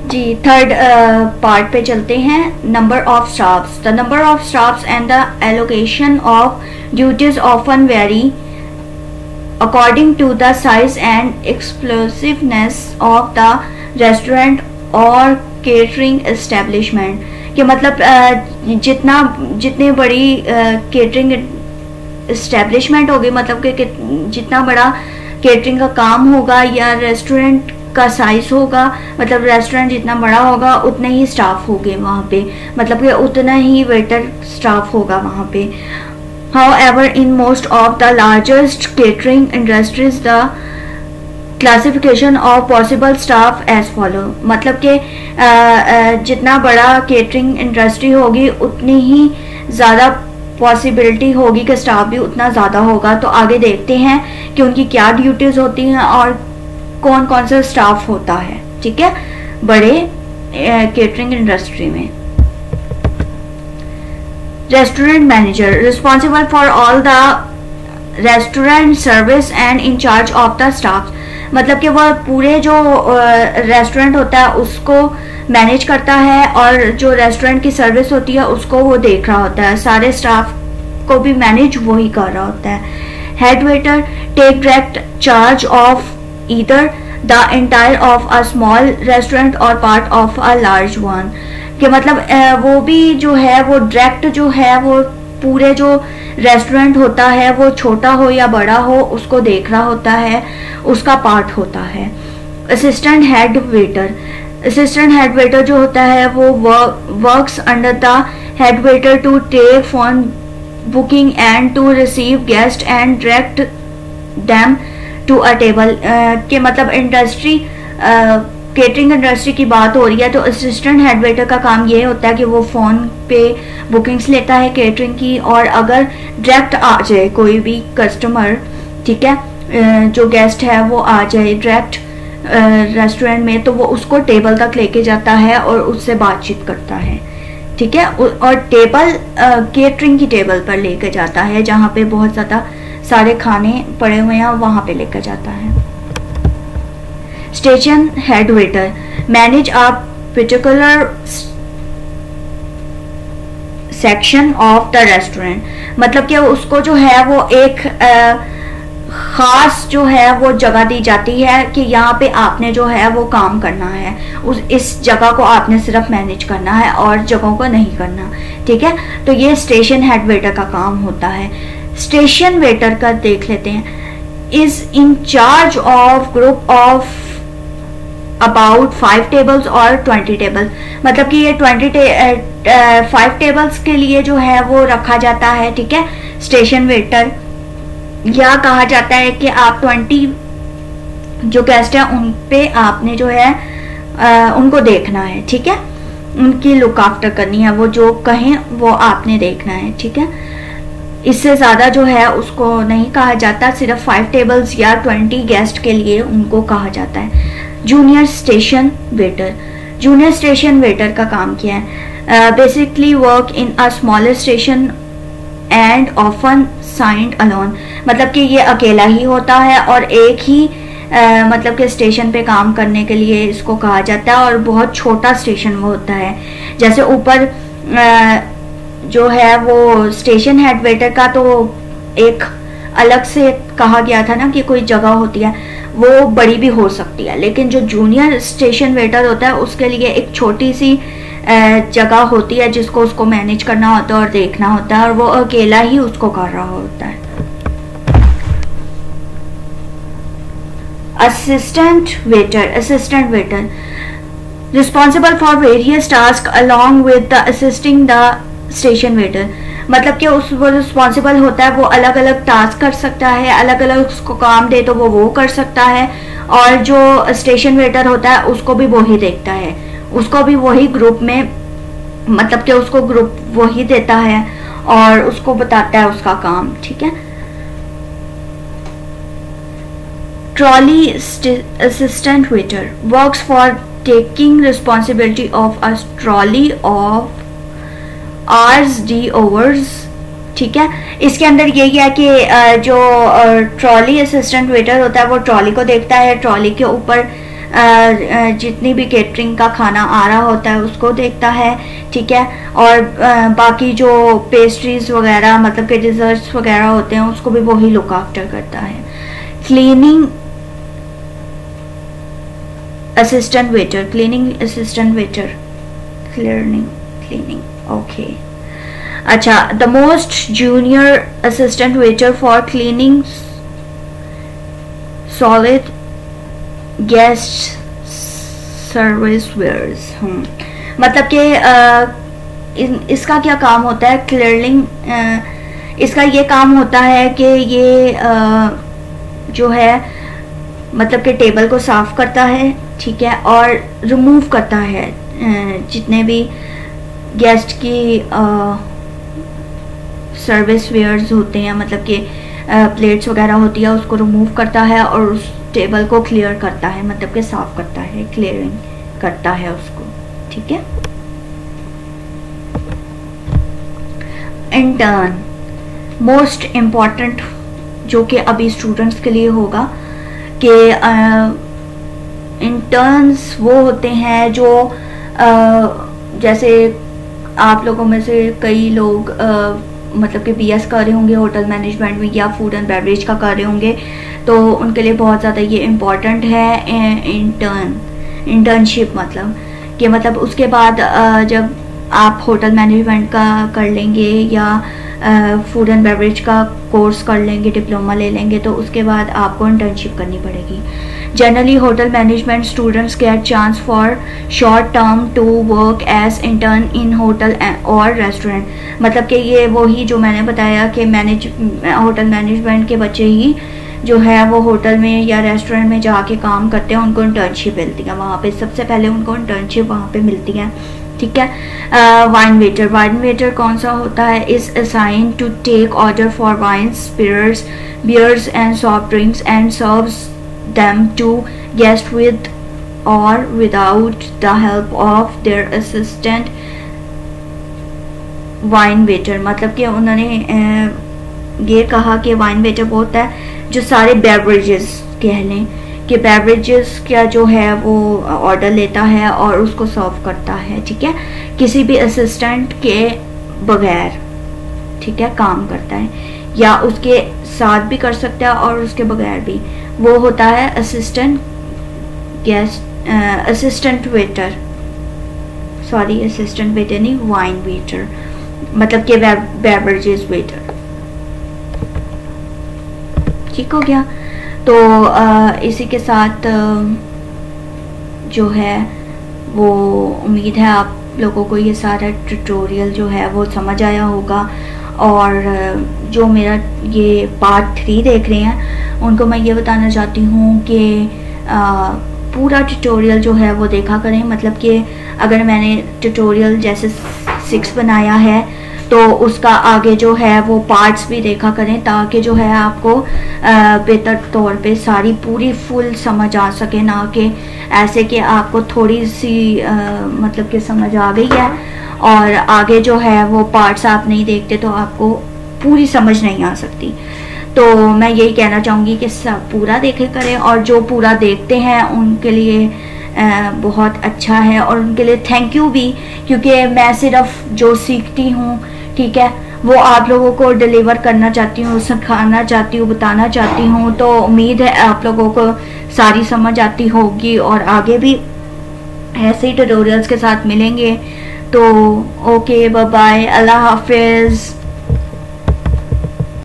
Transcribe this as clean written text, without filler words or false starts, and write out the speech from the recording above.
जी third part पे चलते हैं. Number of staffs. The number of staffs and the allocation of duties often very according to the size and explosiveness of the restaurant और catering establishment. कि मतलब जितनी बड़ी catering establishment होगी, मतलब कि जितना बड़ा केटरिंग का काम होगा या रेस्टोरेंट का साइज होगा, मतलब रेस्टोरेंट जितना बड़ा होगा उतने ही स्टाफ होंगे वहाँ पे, मतलब कि उतना ही वेटर स्टाफ होगा वहाँ पे. However, in most of the largest catering industries, the classification of possible staff as follow. मतलब कि जितना बड़ा केटरिंग इंडस्ट्री होगी उतनी ही ज़्यादा पॉसिबिलिटी होगी कि स्टाफ भी उतना ज़्यादा होगा. तो आगे देखते हैं कि उनकी क्या ड्यूटीज़ होती हैं और कौन कौन सा स्टाफ होता है. ठीक है, बड़े केटरिंग इंडस्ट्री में. Restaurant manager responsible for all the restaurant service and in charge of the staff. मतलब कि वह पूरे जो रेस्टोरेंट होता है उसको मैनेज करता है और जो रेस्टोरेंट की सर्विस होती है उसको वो देख रहा होता है. सारे स्टाफ को भी मैनेज वही कर रहा होता है. Head waiter take direct charge of either the entire of a small restaurant और part of a large one. कि मतलब वो भी जो है वो डायरेक्ट जो है वो पूरे जो रेस्टोरेंट होता है वो छोटा हो या बड़ा हो उसको देख रहा होता है, उसका पार्ट होता है. Assistant head waiter. Assistant head waiter जो होता है वो works under the head waiter to take phone booking and to receive guest and direct them to a table. के मतलब इंडस्ट्री केटरिंग इंडस्ट्री की बात हो रही है तो असिस्टेंट हेड वेटर का काम ये होता है कि वो फ़ोन पे बुकिंग्स लेता है केटरिंग की, और अगर डायरेक्ट आ जाए कोई भी कस्टमर, ठीक है, जो गेस्ट है वो आ जाए डायरेक्ट रेस्टोरेंट में तो वो उसको टेबल तक लेके जाता है और उससे बातचीत करता है. ठीक है, और टेबल केटरिंग की टेबल पर लेके जाता है जहाँ पे बहुत ज़्यादा सारे खाने पड़े हुए हैं वहाँ पे लेकर जाता है. Station head waiter manage a particular section of the restaurant. मतलब कि उसको जो है वो एक खास जो है वो जगह दी जाती है कि यहाँ पे आपने जो है वो काम करना है, इस जगह को आपने सिर्फ मैनेज करना है और जगहों को नहीं करना. ठीक है, तो ये स्टेशन हेड वेटर का काम होता है. स्टेशन वेटर का देख लेते हैं. Is in charge of group of about 5 tables और 20 टेबल्स. मतलब कि ये 5 टेबल्स के लिए जो है वो रखा जाता है. ठीक है, स्टेशन वेटर, या कहा जाता है कि आप 20 जो गेस्ट हैं उन पे आपने जो है उनको देखना है. ठीक है, उनकी लुक आफ्टर करनी है, वो जो कहें वो आपने देखना है. ठीक है, इससे ज़्यादा जो है उसको नहीं कहा जाता, सिर्फ 5 टेबल्स या 20 गेस्ट के लिए उनको कहा जाता है. Junior station waiter. Junior station waiter का काम क्या है? Basically work in a smaller station and often signed alone. मतलब कि ये अकेला ही होता है और एक ही मतलब कि स्टेशन पे काम करने के लिए इसको कहा जाता है, और बहुत छोटा स्टेशन वो होता है. जैसे ऊपर जो है वो स्टेशन हेड वेटर का तो एक अलग से कहा गया था ना कि कोई जगह होती है, वो बड़ी भी हो सकती है, लेकिन जो जूनियर स्टेशन वेटर होता है उसके लिए एक छोटी सी जगह होती है जिसको उसको मैनेज करना होता है और देखना होता है, और वो अकेला ही उसको कर रहा होता है. Assistant waiter. Assistant waiter responsible for various task along with the assisting the station waiter. मतलब कि उस वो रिस्पॉन्सिबल होता है, वो अलग अलग टास्क कर सकता है, अलग अलग उसको काम दे तो वो कर सकता है, और जो स्टेशन वेटर होता है उसको भी वही देखता है, उसको भी वही ग्रुप में, मतलब कि उसको ग्रुप वही देता है और उसको बताता है उसका काम. ठीक है. Trolley assistant waiter works for taking responsibility of a trolley of hours D overs. ठीक है, इसके अंदर यही है कि जो ट्रॉली असिस्टेंट वेटर होता है वो ट्रॉली को देखता है, ट्रॉली के ऊपर जितनी भी केटरिंग का खाना आ रहा होता है उसको देखता है, ठीक है। और बाकी जो पेस्ट्रीज वगैरह मतलब के डिजर्ट्स वगैरह होते हैं उसको भी वही लुक आफ्टर करता है। Cleaning assistant waiter, cleaning assistant waiter, cleaning okay. अच्छा, the most junior assistant waiter for cleaning solid guest service wares. मतलब कि इसका क्या काम होता है, क्लियरिंग, इसका ये काम होता है कि ये जो है मतलब कि टेबल को साफ करता है, ठीक है, और रिमूव करता है जितने भी गेस्ट की सर्विस वेयर्स होते हैं, मतलब कि प्लेट्स वगैरह होती है, उसको रिमूव करता है और उस टेबल को क्लियर करता है, मतलब कि साफ करता है, क्लियरिंग करता है उसको, ठीक है। इंटर्न, मोस्ट इम्पॉर्टेंट, जो कि अभी स्टूडेंट्स के लिए होगा कि इंटर्न्स वो होते हैं जो जैसे आप लोगों में से कई लोग मतलब कि बीएस कर रहे होंगे होटल मैनेजमेंट में या फूड एंड बेवरेज का कर रहे होंगे, तो उनके लिए बहुत ज़्यादा ये इम्पॉर्टेंट है इंटर्नशिप। मतलब उसके बाद जब आप होटल मैनेजमेंट का कर लेंगे या फूड एंड बेवरेज का कोर्स कर लेंगे, डिप्लोमा ले लेंगे, तो उसके बाद आपको इंटर्नशिप करनी पड़ेगी। Generally hotel management students get chance for short term to work as intern in hotel और रेस्टोरेंट। मतलब कि ये वही जो मैंने बताया कि होटल मैनेजमेंट के बच्चे ही जो है वो होटल में या रेस्टोरेंट में जाके काम करते हैं, उनको इंटर्नशिप मिलती है वहाँ पे, सबसे पहले उनको इंटर्नशिप वहाँ पे मिलती है, ठीक है। वाइन वेटर, वाइन वेटर कौन सा होता है, is assign to take order for wines, spirits, beers and soft drinks and serves them to guest with or without the help of their assistant wine waiter। मतलब कि उन्होंने ये कहा कि वाइन वेटर वो होता है जो सारे बेवरेजेस कह लें कि बेवरेजेस क्या जो है वो ऑर्डर लेता है और उसको सर्व करता है, ठीक है, किसी भी असिस्टेंट के बगैर, ठीक है, काम करता है, या उसके साथ भी कर सकता है और उसके बगैर भी। वो होता है assistant waiter, sorry assistant waiter नहीं, वाइन वेटर, मतलब कि बेवरेजेस वेटर, ठीक हो गया। तो इसी के साथ जो है वो उम्मीद है आप लोगों को ये सारा ट्यूटोरियल जो है वो समझ आया होगा। और जो मेरा ये पार्ट 3 देख रहे हैं उनको मैं ये बताना चाहती हूँ कि पूरा ट्यूटोरियल जो है वो देखा करें। मतलब कि अगर मैंने ट्यूटोरियल जैसे 6 बनाया है तो उसका आगे जो है वो पार्ट्स भी देखा करें, ताकि जो है आपको बेहतर तौर पे सारी पूरी फुल समझ आ सके, ना कि ऐसे कि आपको थोड़ी सी मतलब कि समझ आ गई है और आगे जो है वो पार्ट्स आप नहीं देखते तो आपको पूरी समझ नहीं आ सकती। तो मैं यही कहना चाहूँगी कि सब पूरा देखे करें, और जो पूरा देखते हैं उनके लिए बहुत अच्छा है, और उनके लिए थैंक यू भी, क्योंकि मैं सिर्फ जो सीखती हूँ, ठीक है, वो आप लोगों को डिलीवर करना चाहती हूँ, सिखाना चाहती हूँ, बताना चाहती हूँ। तो उम्मीद है आप लोगों को सारी समझ आती होगी और आगे भी ऐसे ही ट्यूटोरियल्स के साथ मिलेंगे। तो ओके, बाय बाय, अल्लाह हाफिज़।